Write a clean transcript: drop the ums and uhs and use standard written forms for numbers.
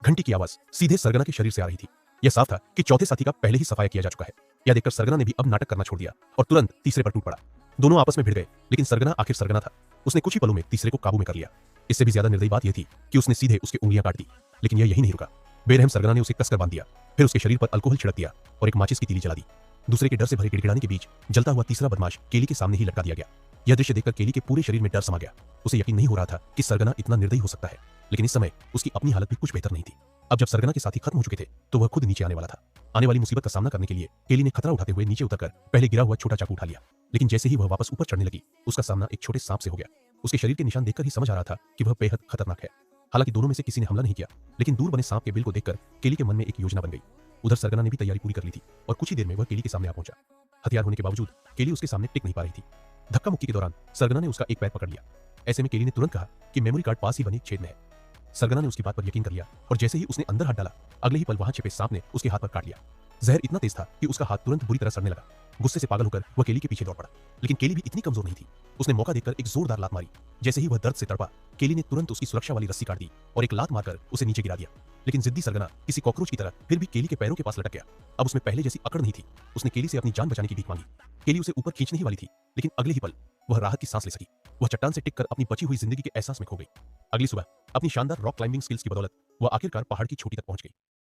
घंटी की आवाज सीधे सरगना के शरीर से आ रही थी। यह साफ था कि चौथे साथी का पहले ही सफाया किया जा चुका है। यह देखकर सरगना ने भी अब नाटक करना छोड़ दिया और तुरंत तीसरे पर टूट पड़ा। दोनों आपस में भिड़ गए, लेकिन सरगना आखिर सरगना था। उसने कुछ ही पलों में तीसरे को काबू में कर लिया। इससे भी ज्यादा निर्दयी बात यह थी कि उसने सीधे उसकी उंगलियां काट दी। लेकिन यह यही नहीं रुका। बेरहम सरगना ने उसे कसकर बांध दिया, फिर उसके शरीर पर अल्कोहल छिड़क दिया और एक माचिस की तीली जला दी। दूसरे के डर से भरे गिड़गिड़ाने के बीच जलता हुआ तीसरा बदमाश केली के सामने ही लटका दिया गया। यह दृश्य देखकर केली के पूरे शरीर में डर समा गया। उसे यकीन नहीं हो रहा था कि सरगना इतना निर्दयी हो सकता है, लेकिन इस समय उसकी अपनी हालत भी कुछ बेहतर नहीं थी। अब जब सरगना के साथी खत्म हो चुके थे तो वह खुद नीचे आने वाला था। आने वाली मुसीबत का सामना करने के लिए केली ने खतरा उठाते हुए नीचे उतरकर पहले गिरा हुआ छोटा चाकू उठा लिया। लेकिन जैसे ही वह वापस ऊपर चढ़ने लगी, उसका सामना एक छोटे सांप से हो गया। उसके शरीर के निशान देखकर ही समझ आ रहा था कि वह बेहद खतरनाक है। हालांकि दोनों में से किसी ने हमला नहीं किया, लेकिन दूर बने सांप के बिल को देखकर केली के मन में एक योजना बन गई। उधर सरगना ने भी तैयारी पूरी कर ली थी और कुछ ही देर में वह केली के सामने आ पहुंचा। हथियार होने के बावजूद केली उसके सामने टिक नहीं पा रही थी। धक्का मुक्की के दौरान सरगना ने उसका एक पैर पकड़ लिया। ऐसे में केली ने तुरंत कहा कि मेमोरी कार्ड पास ही बने छेद में है। सरगना ने उसकी बात पर यकीन कर लिया और जैसे ही उसने अंदर हाथ डाला, अगले ही पल वहां छिपे सांप ने उसके हाथ पर काट लिया। जहर इतना तेज था कि उसका हाथ तुरंत बुरी तरह सड़ने लगा। गुस्से से पागल होकर वह केली के पीछे दौड़ पड़ा, लेकिन केली भी इतनी कमजोर नहीं थी। उसने मौका देखकर एक जोरदार लात मारी। जैसे ही वह दर्द से तड़पा, केली ने तुरंत उसकी सुरक्षा वाली रस्सी काट दी और एक लात मारकर उसे नीचे गिरा दिया। लेकिन जिद्दी सरगना किसी कॉकरोच की तरह फिर भी केली के पैरों के पास लटक गया। अब उसमें पहले जैसी अकड़ नहीं थी। उसने केली से अपनी जान बचाने की भीख मांगी। केली उसे ऊपर खींचने ही वाली थी, लेकिन अगले ही पल वह राहत की सांस ले सकी। वह चट्टान से टिककर अपनी बची हुई जिंदगी के एहसास में खो गई। अगली सुबह अपनी शानदार रॉक क्लाइंबिंग स्किल्स की बदौलत वह आखिरकार पहाड़ की चोटी तक पहुंच गई।